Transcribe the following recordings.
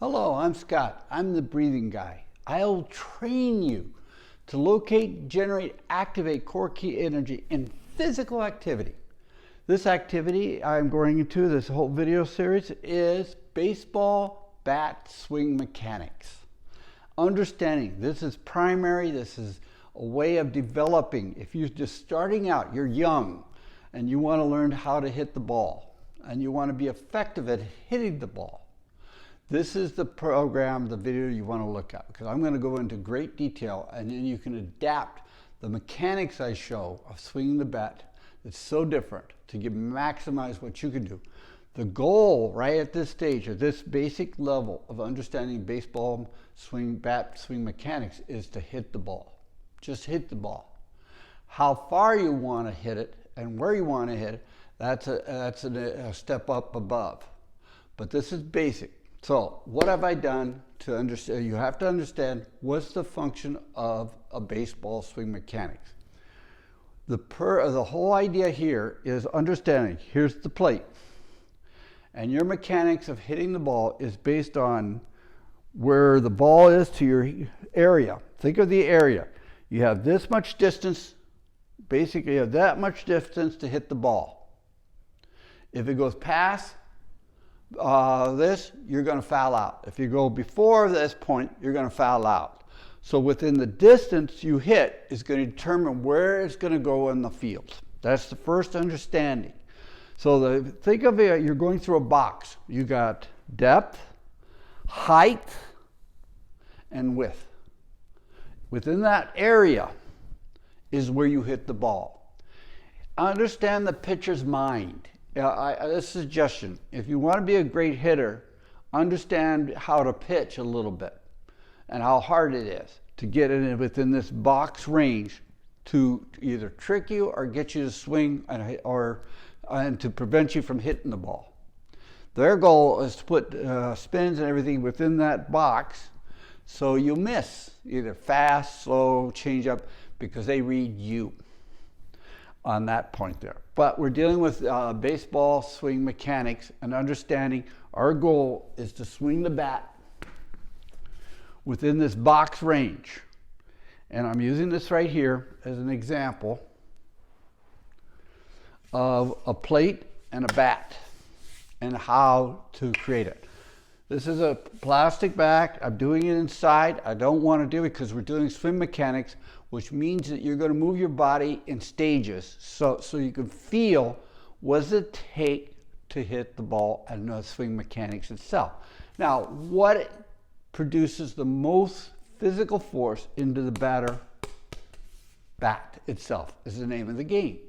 Hello, I'm Scott. I'm the breathing guy. I'll train you to locate, generate, activate core key energy in physical activity. This activity I'm going into, this whole video series, is baseball bat swing mechanics. Understanding this is primary, this is a way of developing. If you're just starting out, you're young, and you want to learn how to hit the ball, and you want to be effective at hitting the ball. This is the program, the video you want to look at, because I'm going to go into great detail, and then you can adapt the mechanics I show of swinging the bat. It's so different to maximize what you can do. The goal right at this stage, at this basic level of understanding baseball bat swing mechanics, is to hit the ball. Just hit the ball. How far you want to hit it and where you want to hit it, that's a step up above. But this is basic. So what have I done to understand? You have to understand what's the function of a baseball swing mechanics. The whole idea here is understanding, here's the plate. And your mechanics of hitting the ball is based on where the ball is to your area. Think of the area. You have this much distance, basically you have that much distance to hit the ball. If it goes past this, you're going to foul out. If you go before this point, you're going to foul out. So within the distance you hit is going to determine where it's going to go in the field. That's the first understanding. So think of it, you're going through a box. You got depth, height, and width. Within that area is where you hit the ball. Understand the pitcher's mind. A suggestion, if you want to be a great hitter, understand how to pitch a little bit and how hard it is to get it within this box range to either trick you or get you to swing and to prevent you from hitting the ball. Their goal is to put spins and everything within that box so you miss either fast, slow, change up, because they read you on that point there. But we're dealing with baseball swing mechanics and understanding our goal is to swing the bat within this box range. And I'm using this right here as an example of a plate and a bat and how to create it. This is a plastic bat. I'm doing it inside. I don't want to do it because we're doing swing mechanics, which means that you're going to move your body in stages so you can feel what does it take to hit the ball and the swing mechanics itself. Now, what produces the most physical force into the bat itself is the name of the game.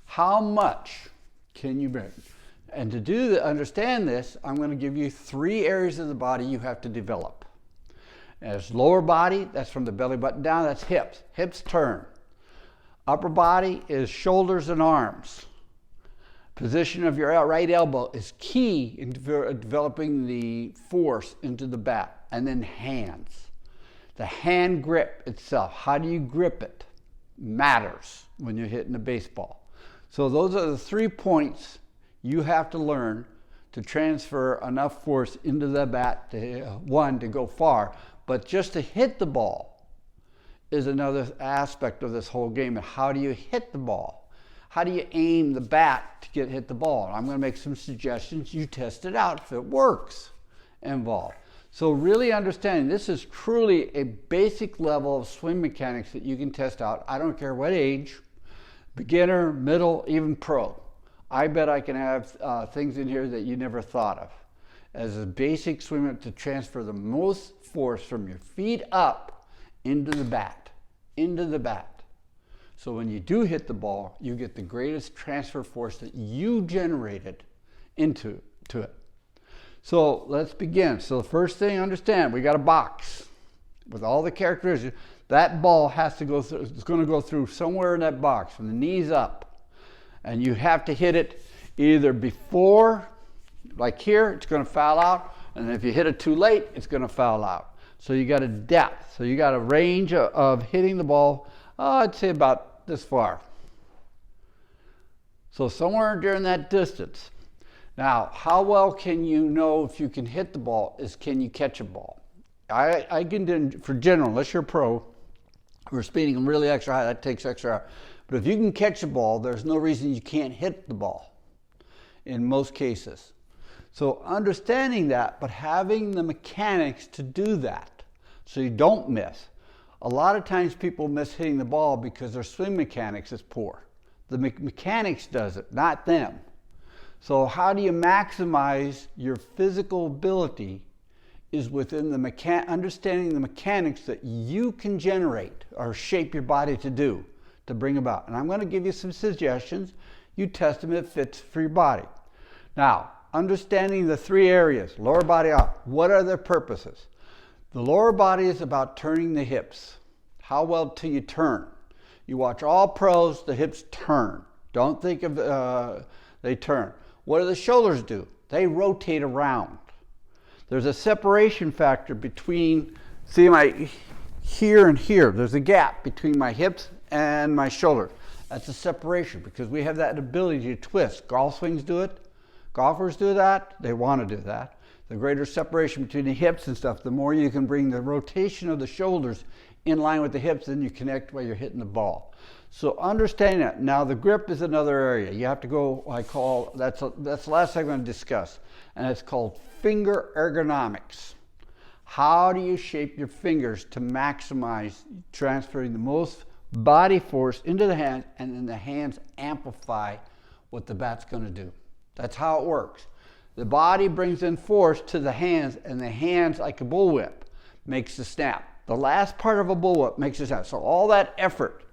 How much can you bring? And to understand this, I'm going to give you 3 areas of the body you have to develop. There's lower body, that's from the belly button down, that's hips. Hips turn. Upper body is shoulders and arms. Position of your right elbow is key in developing the force into the bat. And then hands. The hand grip itself, how do you grip it, matters when you're hitting a baseball. So those are the 3 points you have to learn to transfer enough force into the bat to go far. But just to hit the ball is another aspect of this whole game. And how do you hit the ball? How do you aim the bat to hit the ball? I'm going to make some suggestions. You test it out if it works involved. So really understanding this is truly a basic level of swing mechanics that you can test out. I don't care what age, beginner, middle, even pro. I bet I can have things in here that you never thought of as a basic swing to transfer the most force from your feet up into the bat. So when you do hit the ball, you get the greatest transfer force that you generated into it. So let's begin. So the first thing, understand, we got a box with all the characteristics. That ball has to go through, it's going to go through somewhere in that box from the knees up. And you have to hit it either before, like here, it's going to foul out. And if you hit it too late, it's going to foul out. So you got a depth. So you got a range of hitting the ball, I'd say about this far. So somewhere during that distance. Now, how well can you know if you can hit the ball is, can you catch a ball? I can do, for general, unless you're a pro, we're speeding really extra high, that takes extra high. But if you can catch a ball, there's no reason you can't hit the ball in most cases. So understanding that, but having the mechanics to do that so you don't miss. A lot of times people miss hitting the ball because their swing mechanics is poor. The mechanics does it, not them. So how do you maximize your physical ability is within the understanding the mechanics that you can generate or shape your body to do, to bring about. And I'm going to give you some suggestions. You test them if it fits for your body. Now, understanding the three areas, lower body up, what are their purposes? The lower body is about turning the hips. How well do you turn? You watch all pros, the hips turn. Don't think of they turn. What do the shoulders do? They rotate around. There's a separation factor between, see my here and here, there's a gap between my hips and my shoulder. That's a separation because we have that ability to twist. Golf swings do it. Golfers do that. They want to do that. The greater separation between the hips and stuff, the more you can bring the rotation of the shoulders in line with the hips, then you connect while you're hitting the ball. So understand that. Now the grip is another area. You have to go, that's the last thing I'm going to discuss, and it's called finger ergonomics. How do you shape your fingers to maximize transferring the most body force into the hand, and then the hands amplify what the bat's going to do? That's how it works. The body brings in force to the hands, and the hands, like a bullwhip, makes the snap. The last part of a bullwhip makes the snap. So all that effort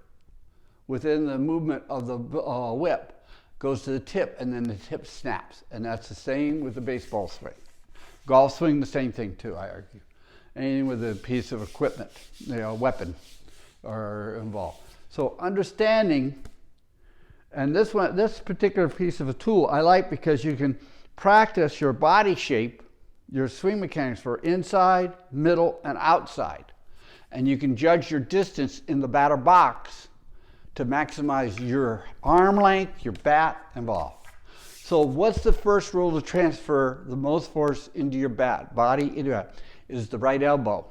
within the movement of the whip goes to the tip, and then the tip snaps. And that's the same with the baseball swing. Golf swing, the same thing too, I argue. Anything with a piece of equipment, weapon, are involved. So understanding, and this particular piece of a tool I like because you can practice your body shape, your swing mechanics for inside, middle, and outside. And you can judge your distance in the batter box to maximize your arm length, your bat, and ball. So what's the first rule to transfer the most force into your body into your bat? Is the right elbow.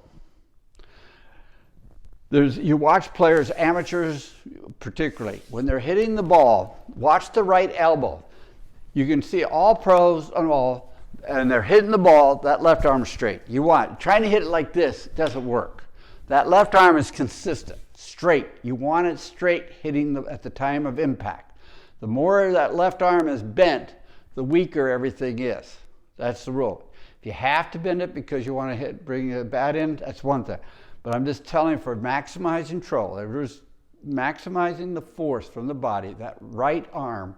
You watch players, amateurs particularly, when they're hitting the ball, watch the right elbow. You can see all pros and they're hitting the ball, that left arm straight. Trying to hit it like this doesn't work. That left arm is consistent, straight. You want it straight hitting at the time of impact. The more that left arm is bent, the weaker everything is. That's the rule. If you have to bend it because you want to bring the bat in, that's one thing. But I'm just telling you, for maximizing control, maximizing the force from the body, that left arm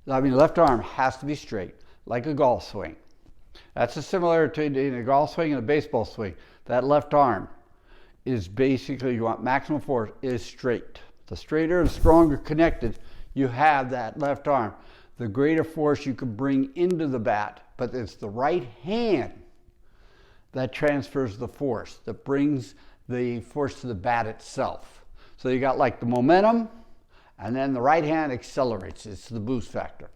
has to be straight, like a golf swing. That's the similarity between a golf swing and a baseball swing. That left arm is basically, you want maximum force, is straight. The straighter and stronger connected you have that left arm, the greater force you can bring into the bat. But it's the right hand that transfers the force, that brings the force to the bat itself. So you got like the momentum, and then the right hand accelerates. It's the boost factor.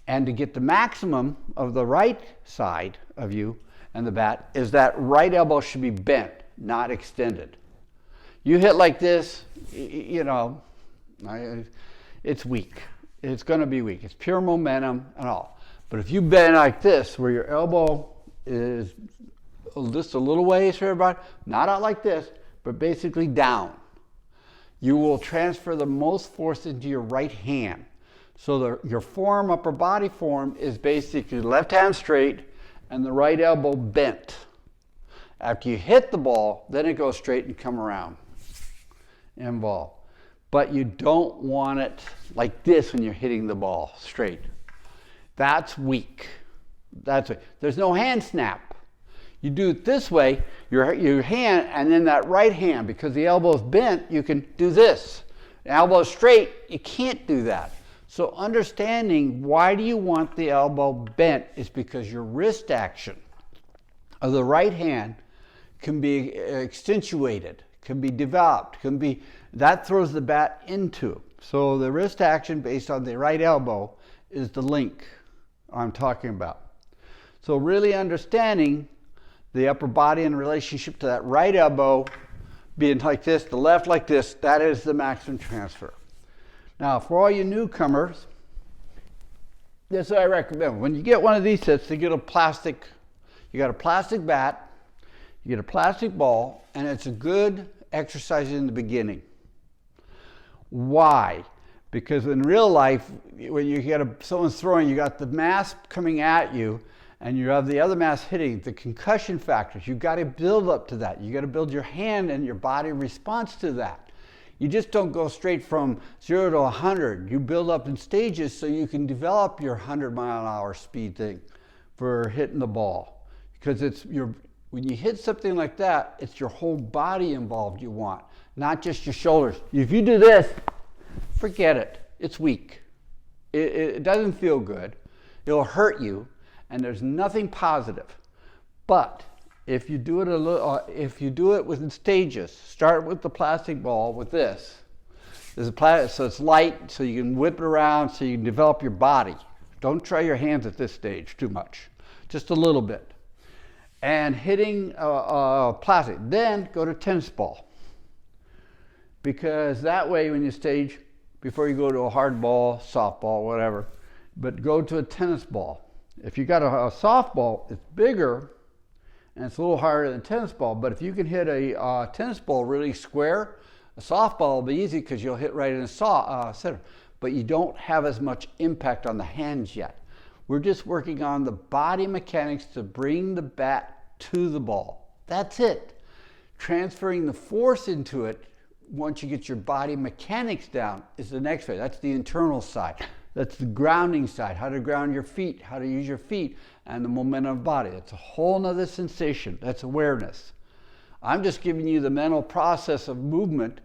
And to get the maximum of the right side of you and the bat is that right elbow should be bent, not extended. You hit like this, it's weak. It's going to be weak. It's pure momentum and all. But if you bend like this, where your elbow is just a little ways for everybody, not out like this, but basically down, you will transfer the most force into your right hand. So your form, upper body form, is basically left hand straight and the right elbow bent. After you hit the ball, then it goes straight and come around and ball. But you don't want it like this when you're hitting the ball straight. That's weak. There's no hand snap. You do it this way, your hand, and then that right hand, because the elbow's bent, you can do this. The elbow's straight, you can't do that. So understanding why do you want the elbow bent is because your wrist action of the right hand can be accentuated, can be developed, that throws the bat into. So the wrist action based on the right elbow is the link. I'm talking about. So really understanding the upper body in relationship to that right elbow being like this, the left like this, that is the maximum transfer. Now, for all you newcomers, this is what I recommend. When you get one of these sets, you got a plastic bat, you get a plastic ball, and it's a good exercise in the beginning. Why? Because in real life, when you get someone's throwing, you got the mass coming at you, and you have the other mass hitting, the concussion factors. You've got to build up to that. You got to build your hand and your body response to that. You just don't go straight from 0 to 100. You build up in stages so you can develop your 100-mile-an-hour speed thing for hitting the ball. Because when you hit something like that, it's your whole body involved you want, not just your shoulders. If you do this, forget it. It's weak. It doesn't feel good. It'll hurt you, and there's nothing positive. But if you do it if you do it within stages, start with the plastic ball with this. So it's light, so you can whip it around, so you can develop your body. Don't try your hands at this stage too much, just a little bit. And hitting plastic. Then go to tennis ball. Because that way when you stage, before you go to a hard ball, softball, whatever, but go to a tennis ball. If you got a softball, it's bigger and it's a little harder than a tennis ball, but if you can hit a tennis ball really square, a softball will be easy because you'll hit right in the center, but you don't have as much impact on the hands yet. We're just working on the body mechanics to bring the bat to the ball. That's it. Transferring the force into it, once you get your body mechanics down, is the next phase. That's the internal side. That's the grounding side, how to ground your feet, how to use your feet, and the momentum of body. It's a whole nother sensation. That's awareness. I'm just giving you the mental process of movement.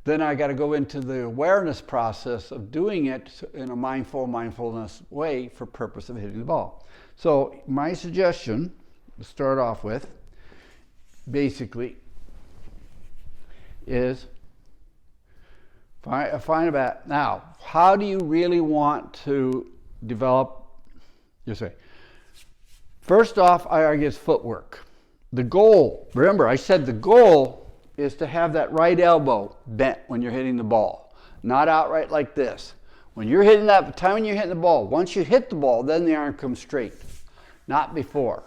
Then I got to go into the awareness process of doing it in a mindfulness way for purpose of hitting the ball. So my suggestion to start off with, basically, is find a bat. Now, how do you really want to develop your swing? First off, I argue it's footwork. The goal, remember I said the goal is to have that right elbow bent when you're hitting the ball, not outright like this. When you're hitting that, the time when you're hitting the ball, once you hit the ball, then the arm comes straight, not before.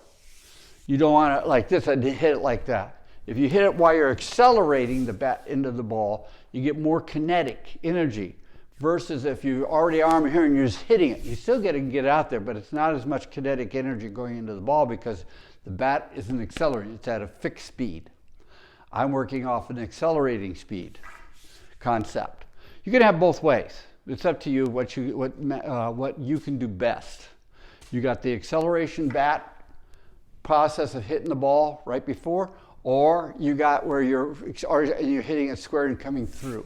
You don't want to like this, I hit it like that. If you hit it while you're accelerating the bat into the ball, you get more kinetic energy versus if you already arm here and you're just hitting it. You still get to get out there, but it's not as much kinetic energy going into the ball because the bat isn't accelerating, it's at a fixed speed. I'm working off an accelerating speed concept. You can have both ways. It's up to you what you can do best. You got the acceleration bat process of hitting the ball right before, or you got where you're hitting it square and coming through.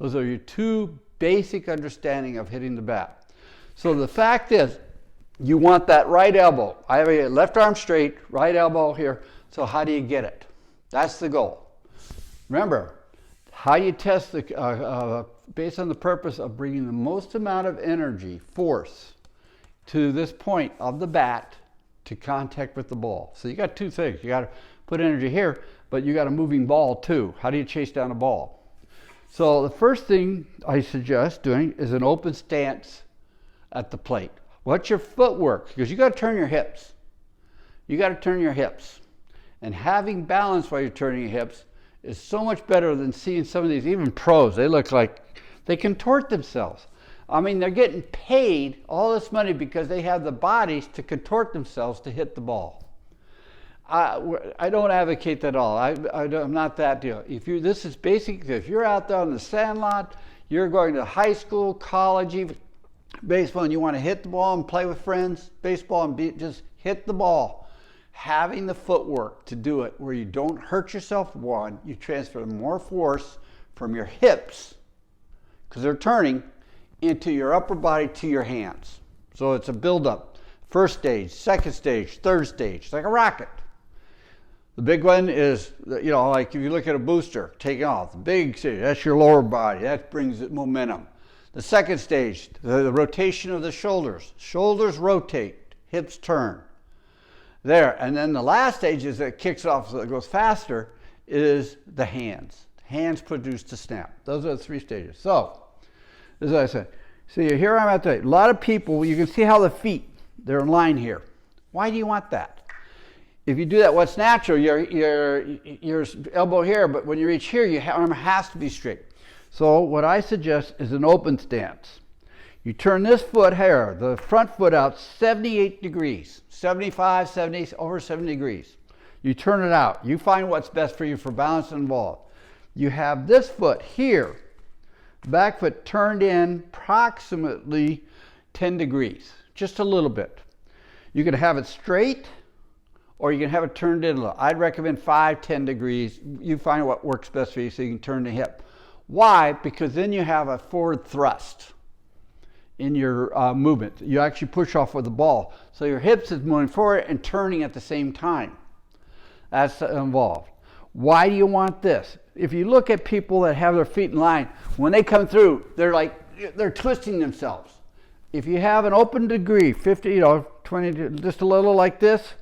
Those are your two basic understanding of hitting the bat. So the fact is, you want that right elbow. I have a left arm straight, right elbow here. So how do you get it? That's the goal. Remember, how you test based on the purpose of bringing the most amount of energy, force, to this point of the bat to contact with the ball. So you got two things. You got to put energy here, but you got a moving ball too. How do you chase down a ball? So the first thing I suggest doing is an open stance at the plate. What's your footwork? Because you got to turn your hips. You got to turn your hips. And having balance while you're turning your hips is so much better than seeing some of these, even pros, they look like they contort themselves. I mean, they're getting paid all this money because they have the bodies to contort themselves to hit the ball. I don't advocate that at all. I'm not that deal. This is basic. If you're out there on the sandlot, you're going to high school, college, even baseball, and you want to hit the ball and play with friends, baseball, and just hit the ball. Having the footwork to do it where you don't hurt yourself, one, you transfer more force from your hips, because they're turning, into your upper body to your hands. So it's a buildup. First stage, second stage, third stage. It's like a rocket. The big one is, like if you look at a booster taking off, the big stage, that's your lower body. That brings it momentum. The second stage, the rotation of the shoulders. Shoulders rotate, hips turn. There, and then the last stage is that kicks off so it goes faster is the hands. Hands produce the snap. Those are the three stages. So, this is what I said. See, here I'm at the, a lot of people, you can see how the feet, they're in line here. Why do you want that? If you do that, what's natural, your elbow here, but when you reach here, your arm has to be straight. So what I suggest is an open stance. You turn this foot here, the front foot out 78 degrees, 75, 70, over 70 degrees. You turn it out. You find what's best for you for balance and ball. You have this foot here, back foot turned in approximately 10 degrees, just a little bit. You can have it straight or you can have it turned in a little. I'd recommend 5, 10 degrees. You find what works best for you so you can turn the hip. Why? Because then you have a forward thrust in your movement. You actually push off with the ball. So your hips is moving forward and turning at the same time. That's involved. Why do you want this? If you look at people that have their feet in line, when they come through, they're twisting themselves. If you have an open degree, 50, 20, just a little like this,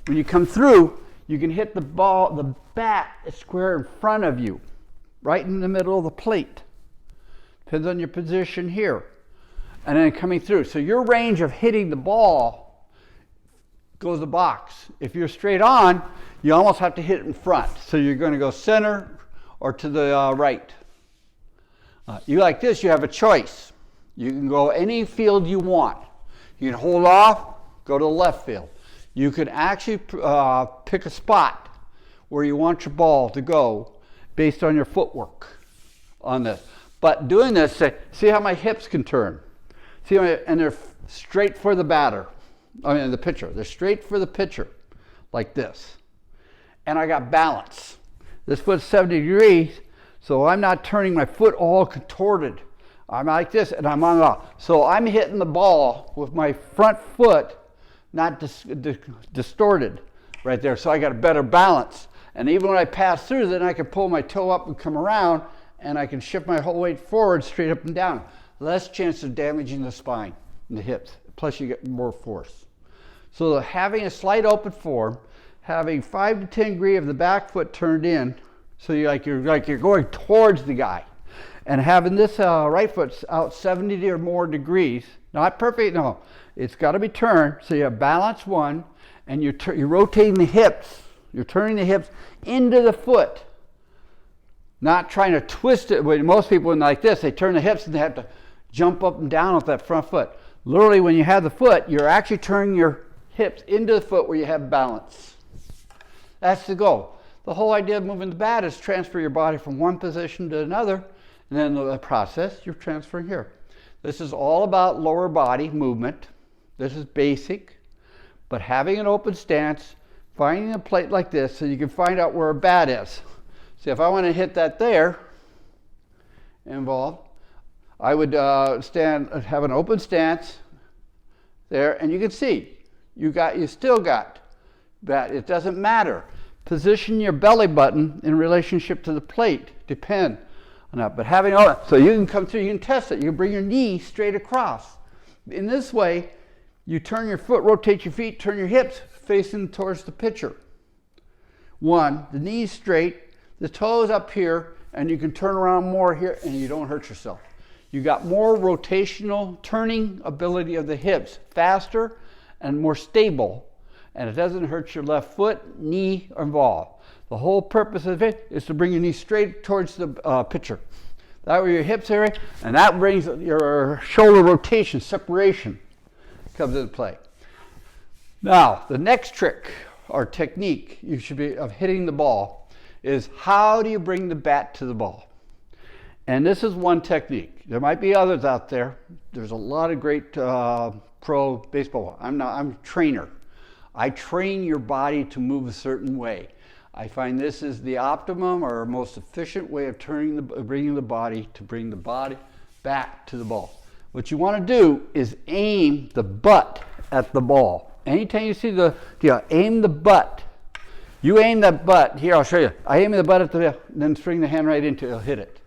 when you come through, you can hit the ball, the bat is square in front of you, right in the middle of the plate. Depends on your position here. And then coming through. So your range of hitting the ball goes the box. If you're straight on, you almost have to hit it in front. So you're going to go center or to the right. You like this, you have a choice. You can go any field you want. You can hold off, go to the left field. You can actually pick a spot where you want your ball to go based on your footwork on this. But doing this, see how my hips can turn. See, and they're straight for the batter. I mean, the pitcher. They're straight for the pitcher, like this. And I got balance. This foot's 70 degrees, so I'm not turning my foot all contorted. I'm like this, and I'm on the ball. So I'm hitting the ball with my front foot not distorted right there. So I got a better balance. And even when I pass through, then I can pull my toe up and come around, and I can shift my whole weight forward, straight up and down. Less chance of damaging the spine and the hips. Plus you get more force. So having a slight open form, having 5 to 10 degrees of the back foot turned in, so you're going towards the guy, and having this right foot out 70 or more degrees, not perfect, no, it's got to be turned, so you have balance one, and you're rotating the hips, you're turning the hips into the foot, not trying to twist it. When most people, when like this, they turn the hips and they have to jump up and down with that front foot. Literally, when you have the foot, you're actually turning your hips into the foot where you have balance. That's the goal. The whole idea of moving the bat is transfer your body from one position to another, and then the process, you're transferring here. This is all about lower body movement. This is basic, but having an open stance, finding a plate like this so you can find out where a bat is. See, if I want to hit that there, involved, I would have an open stance there, and you can see you still got that. It doesn't matter. Position your belly button in relationship to the plate. Depend on that. But having all that, so you can come through, you can test it. You can bring your knee straight across. In this way, you turn your foot, rotate your feet, turn your hips facing towards the pitcher. One, the knees straight, the toes up here, and you can turn around more here, and you don't hurt yourself. You got more rotational turning ability of the hips, faster and more stable, and it doesn't hurt your left foot, knee, or ball. The whole purpose of it is to bring your knee straight towards the pitcher. That way your hips are, and that brings your shoulder rotation, separation, comes into play. Now, the next trick or technique you should be of hitting the ball is how do you bring the bat to the ball? And this is one technique. There might be others out there. There's a lot of great pro baseball. I'm a trainer. I train your body to move a certain way. I find this is the optimum or most efficient way of bringing the body back to the ball. What you want to do is aim the butt at the ball. Anytime you see aim the butt. You aim that butt. Here, I'll show you. I aim the butt at then swing the hand right into it. It'll hit it.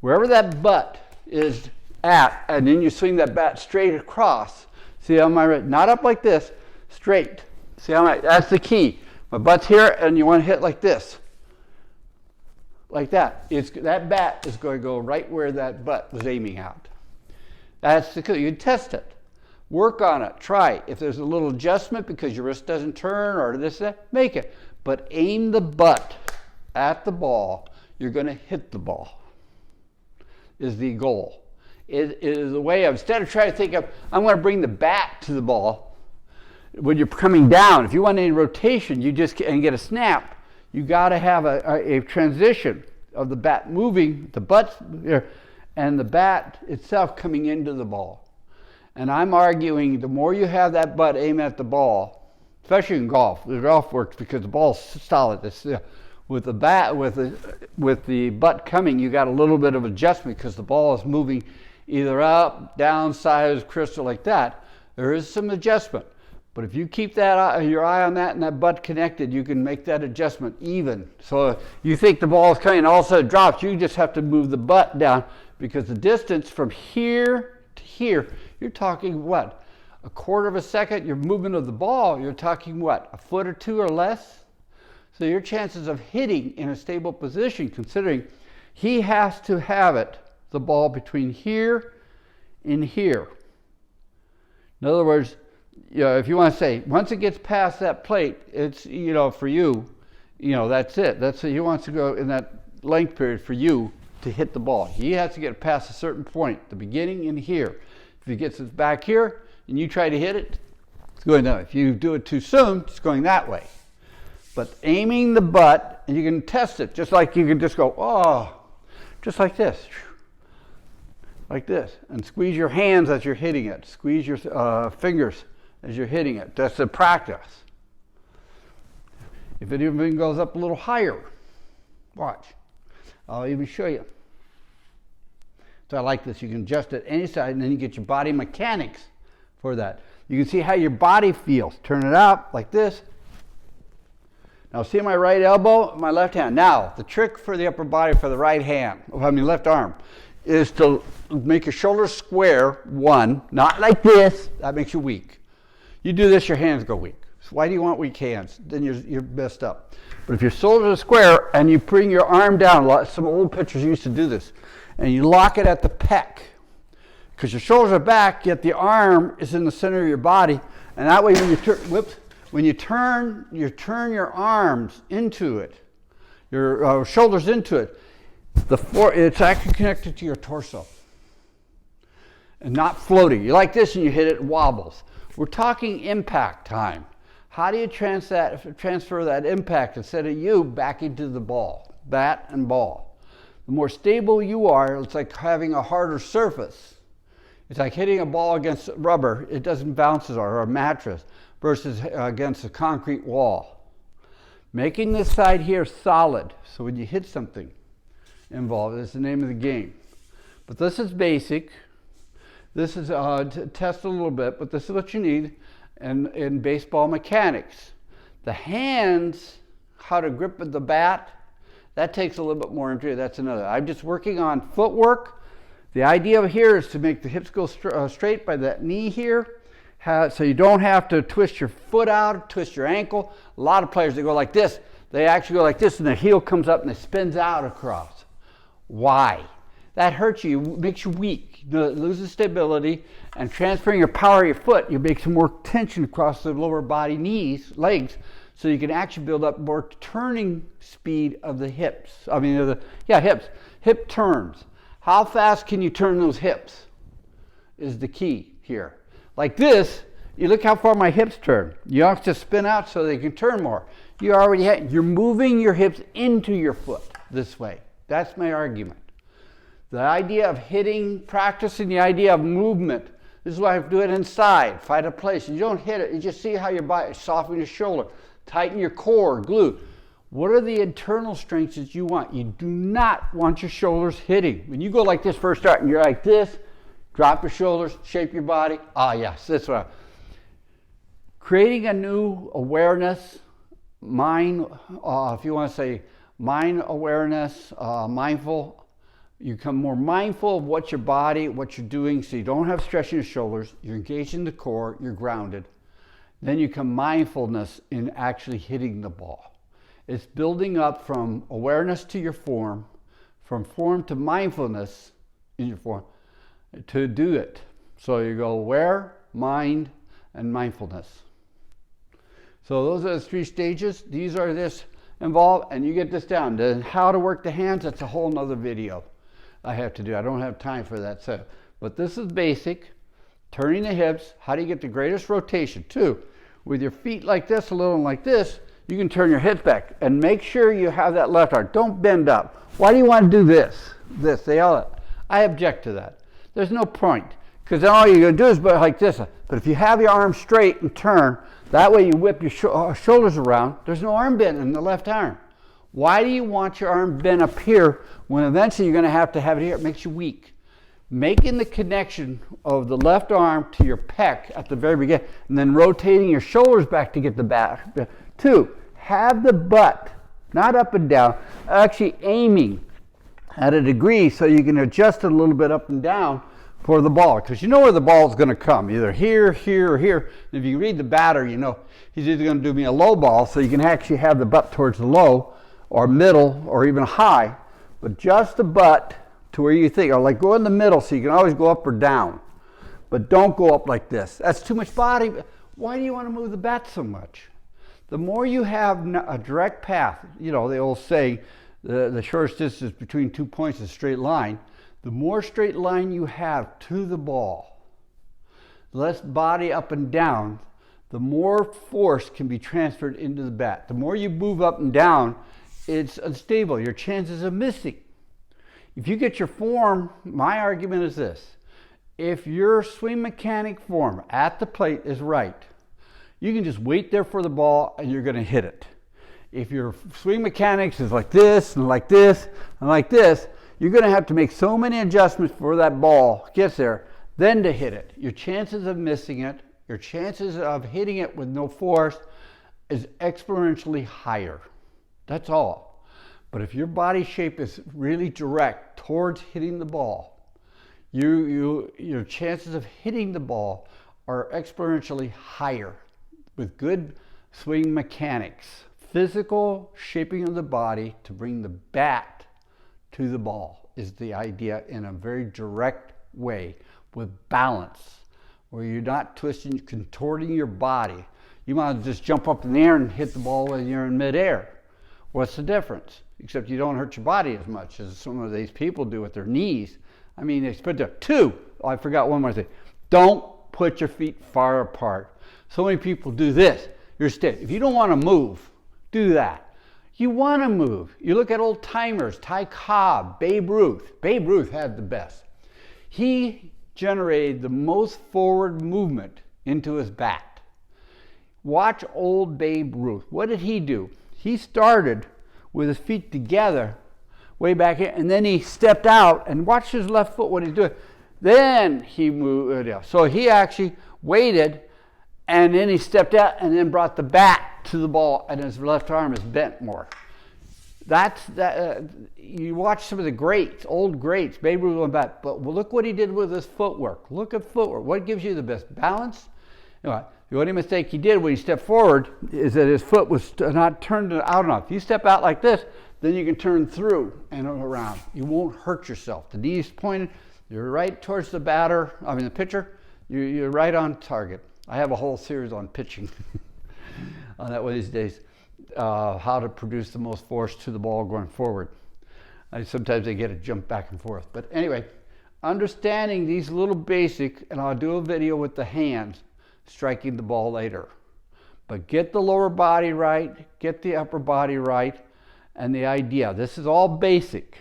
Wherever that butt is at, and then you swing that bat straight across. See how my right, not up like this, straight. See how my, that's the key. My butt's here, and you want to hit like this. Like that. That bat is going to go right where that butt was aiming at. That's the key. You test it. Work on it. Try. If there's a little adjustment because your wrist doesn't turn or this, that, make it. But aim the butt at the ball. You're going to hit the ball. Is the goal. It is a way of, instead of trying to think of, I'm going to bring the bat to the ball. When you're coming down, if you want any rotation, you just and get a snap. You got to have a transition of the bat moving, the butt, and the bat itself coming into the ball. And I'm arguing the more you have that butt aim at the ball, especially in golf, the golf works because the ball's solid. It's, with the bat, with the butt coming, you got a little bit of adjustment because the ball is moving either up, down, sideways, crystal like that. There is some adjustment. But if you keep that your eye on that and that butt connected, you can make that adjustment even. So you think the ball is coming and all of a sudden it drops, you just have to move the butt down because the distance from here to here, you're talking what? A quarter of a second, your movement of the ball, you're talking what? A foot or two or less? So your chances of hitting in a stable position, considering he has to have it, the ball between here and here. In other words, if you want to say, once it gets past that plate, it's, for you, that's it. That's he wants to go in that length period for you to hit the ball. He has to get past a certain point, the beginning and here. If he gets it back here and you try to hit it, it's going down. If you do it too soon, it's going that way. But aiming the butt, and you can test it, just like you can just go, oh, just like this. Like this. And squeeze your hands as you're hitting it. Squeeze your fingers as you're hitting it. That's the practice. If it even goes up a little higher, watch. I'll even show you. So I like this. You can adjust it any side, and then you get your body mechanics for that. You can see how your body feels. Turn it up like this. Now see my right elbow, my left hand. Now, the trick for the upper body for the right hand, left arm, is to make your shoulders square, one, not like this. That makes you weak. You do this, your hands go weak. So why do you want weak hands? Then you're messed up. But if your shoulders are square and you bring your arm down, some old pitchers used to do this, and you lock it at the pec, because your shoulders are back, yet the arm is in the center of your body, and that way when you turn, when you turn your arms into it, your shoulders into it, it's actually connected to your torso and not floating. You like this and you hit it, it wobbles. We're talking impact time. How do you transfer that impact instead of you back into the ball, bat and ball? The more stable you are, it's like having a harder surface. It's like hitting a ball against rubber. It doesn't bounce or a mattress versus against a concrete wall. Making this side here solid, so when you hit something involved, is the name of the game. But this is basic. This is to test a little bit, but this is what you need in baseball mechanics. The hands, how to grip the bat, that takes a little bit more into it. That's another. I'm just working on footwork. The idea here is to make the hips go straight by that knee here, so you don't have to twist your foot out, twist your ankle. A lot of players, they go like this. They actually go like this, and the heel comes up and it spins out across. Why? That hurts you, makes you weak. You loses stability, and transferring your power of your foot, you make some more tension across the lower body, knees, legs, so you can actually build up more turning speed of the hips. Hips. Hip turns. How fast can you turn those hips is the key here. Like this, you look how far my hips turn. You don't have to spin out so they can turn more. You're moving your hips into your foot this way. That's my argument. The idea of hitting, practicing the idea of movement. This is why I do it inside, find a place. You don't hit it, you just see how your body, soften your shoulder, tighten your core, glute. What are the internal strengths that you want? You do not want your shoulders hitting. When you go like this first start and you're like this, drop your shoulders, shape your body. Yes, that's what creating a new awareness, mind, if you want to say mind awareness, mindful You become more mindful of what you're doing, so you don't have stress in your shoulders, you're engaged in the core, you're grounded. Then you come mindfulness in actually hitting the ball. It's building up from awareness to your form, from form to mindfulness in your form, to do it. So you go aware, mind, and mindfulness. So those are the 3 stages. These are this involved, and you get this down. Then how to work the hands, that's a whole nother video I have to do. I don't have time for that. But this is basic. Turning the hips. How do you get the greatest rotation? 2, with your feet like this, a little like this, you can turn your hips back. And make sure you have that left arm. Don't bend up. Why do you want to do this? I object to that. There's no point. Because then all you're going to do is go like this. But if you have your arm straight and turn, that way you whip your shoulders around, there's no arm bend in the left arm. Why do you want your arm bent up here when eventually you're going to have it here? It makes you weak. Making the connection of the left arm to your pec at the very beginning, and then rotating your shoulders back to get the back. 2, have the butt, not up and down, actually aiming at a degree so you can adjust it a little bit up and down for the ball, because you know where the ball is going to come, either here, here, or here. And if you read the batter, you know he's either going to do me a low ball, so you can actually have the butt towards the low, or middle, or even high, but just the butt to where you think, or like go in the middle, so you can always go up or down, but don't go up like this. That's too much body. Why do you want to move the bat so much? The more you have a direct path, you know, the old saying, the shortest distance between 2 points is a straight line. The more straight line you have to the ball, less body up and down, the more force can be transferred into the bat. The more you move up and down, it's unstable. Your chances of missing. If you get your form, my argument is this. If your swing mechanic form at the plate is right, you can just wait there for the ball and you're going to hit it. If your swing mechanics is like this and like this and like this, you're going to have to make so many adjustments before that ball gets there, then to hit it. Your chances of missing it, your chances of hitting it with no force is exponentially higher. That's all. But if your body shape is really direct towards hitting the ball, your chances of hitting the ball are exponentially higher with good swing mechanics. Physical shaping of the body to bring the bat to the ball is the idea in a very direct way with balance, where you're not twisting, contorting your body. You might just jump up in the air and hit the ball when you're in midair. What's the difference? Except you don't hurt your body as much as some of these people do with their knees. I mean, they put their 2. Oh, I forgot one more thing. Don't put your feet far apart. So many people do this. You're stiff. If you don't want to move, do that. You want to move. You look at old timers, Ty Cobb, Babe Ruth. Babe Ruth had the best. He generated the most forward movement into his bat. Watch old Babe Ruth. What did he do? He started with his feet together way back here, and then he stepped out and watch his left foot, what he's doing. Then he moved. So he actually waited, and then he stepped out and then brought the bat to the ball, and his left arm is bent more. You watch some of the greats, old greats, Babe Ruth went back, but look what he did with his footwork. Look at footwork. What gives you the best balance? You know, the only mistake he did when he stepped forward is that his foot was not turned out enough. If you step out like this, then you can turn through and around. You won't hurt yourself. The knees pointed, you're right towards the the pitcher, you're right on target. I have a whole series on pitching on that one of these days, how to produce the most force to the ball going forward. Sometimes they get to jump back and forth. But anyway, understanding these little basic, and I'll do a video with the hands, striking the ball later. But get the lower body right, get the upper body right, and the idea. This is all basic.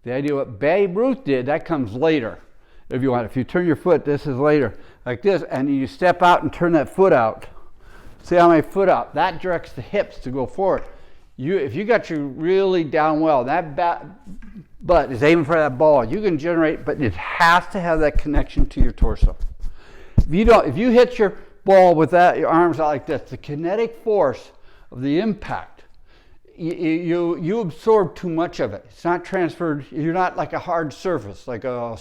The idea what Babe Ruth did, that comes later. If you want, if you turn your foot, this is later, like this, and you step out and turn that foot out. See how my foot out? That directs the hips to go forward. If you got you really down well, that butt is aiming for that ball. You can generate, but it has to have that connection to your torso. If you hit your ball with that, your arms out like this, the kinetic force of the impact, you absorb too much of it. It's not transferred. You're not like a hard surface, like you want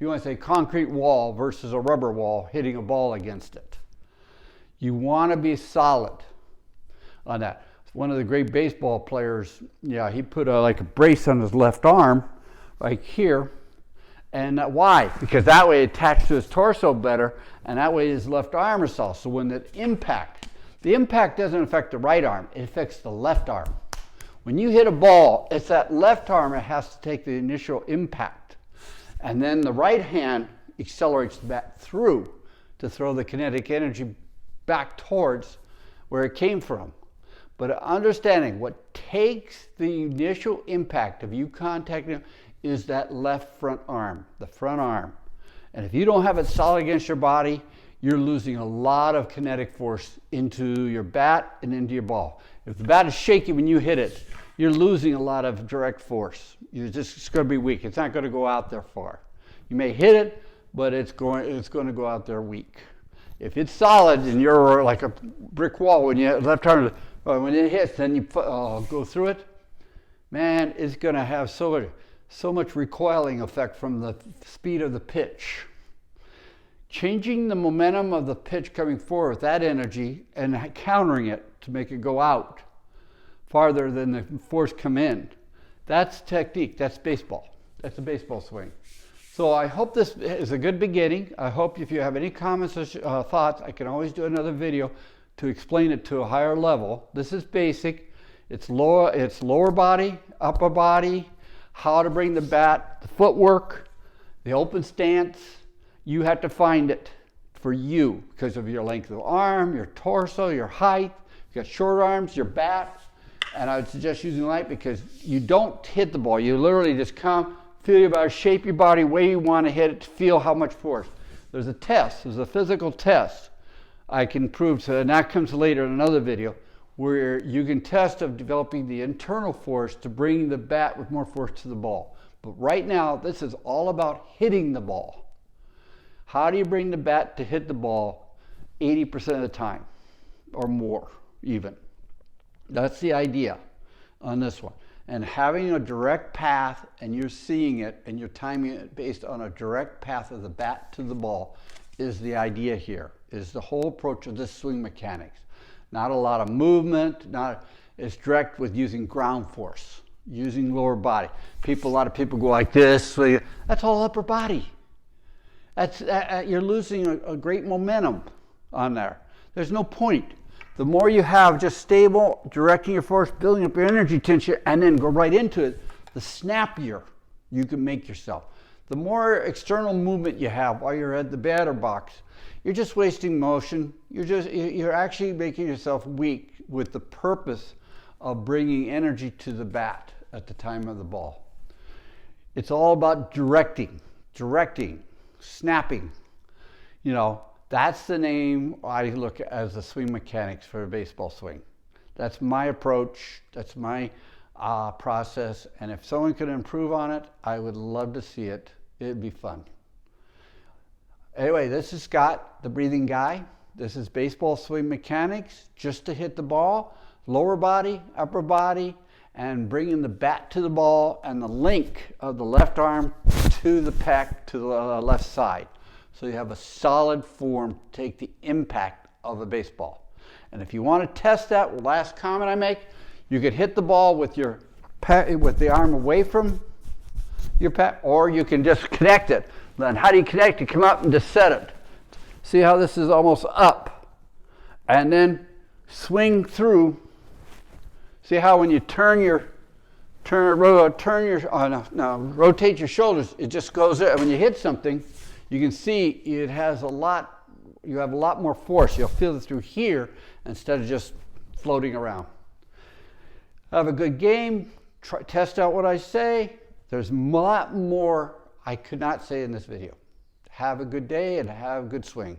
to say concrete wall versus a rubber wall hitting a ball against it. You want to be solid on that. One of the great baseball players, yeah, he put like a brace on his left arm, right here. And why? Because that way it attached to his torso better, and that way his left arm is solid. So when the impact doesn't affect the right arm, it affects the left arm. When you hit a ball, it's that left arm that has to take the initial impact. And then the right hand accelerates the bat through to throw the kinetic energy back towards where it came from. But understanding what takes the initial impact of you contacting him is that left front arm, the front arm. And if you don't have it solid against your body, you're losing a lot of kinetic force into your bat and into your ball. If the bat is shaky when you hit it, you're losing a lot of direct force. It's going to be weak. It's not going to go out there far. You may hit it, but it's going to go out there weak. If it's solid and you're like a brick wall when you left arm, when it hits, then you go through it, man, it's going to have so much recoiling effect from the speed of the pitch. Changing the momentum of the pitch coming forward with that energy and countering it to make it go out farther than the force come in. That's technique. That's baseball. That's a baseball swing. So I hope this is a good beginning. I hope if you have any comments or thoughts, I can always do another video to explain it to a higher level. This is basic. It's lower body, upper body, how to bring the bat, the footwork, the open stance. You have to find it for you because of your length of arm, your torso, your height. You got short arms, your bat. And I would suggest using light because you don't hit the ball. You literally just come, feel your body, shape your body where you want to hit it to feel how much force. There's a test. There's a physical test I can prove. So, and that comes later in another video where you can test of developing the internal force to bring the bat with more force to the ball. But right now, this is all about hitting the ball. How do you bring the bat to hit the ball 80% of the time or more even? That's the idea on this one. And having a direct path and you're seeing it and you're timing it based on a direct path of the bat to the ball is the idea here, is the whole approach of this swing mechanics. Not a lot of movement, it's direct with using ground force, using lower body. A lot of people go like this, so that's all upper body. You're losing a great momentum on there. There's no point. The more you have just stable, directing your force, building up your energy tension, and then go right into it, the snappier you can make yourself. The more external movement you have while you're at the batter box, you're just wasting motion. You're actually making yourself weak with the purpose of bringing energy to the bat at the time of the ball. It's all about directing, snapping. That's the name I look at as the swing mechanics for a baseball swing. That's my approach. That's my process. And if someone could improve on it, I would love to see it. It'd be fun. Anyway, this is Scott, the breathing guy. This is baseball swing mechanics, just to hit the ball, lower body, upper body, and bringing the bat to the ball and the link of the left arm to the pec to the left side. So you have a solid form to take the impact of a baseball. And if you want to test that, last comment I make, you could hit the ball with the arm away from your pec, or you can just connect it. Then how do you connect it? Come up and just set it. See how this is almost up. And then swing through. See how when you rotate your shoulders, it just goes there. When you hit something, you can see you have a lot more force. You'll feel it through here instead of just floating around. Have a good game. Test out what I say. There's a lot more I could not say in this video. Have a good day and have a good swing.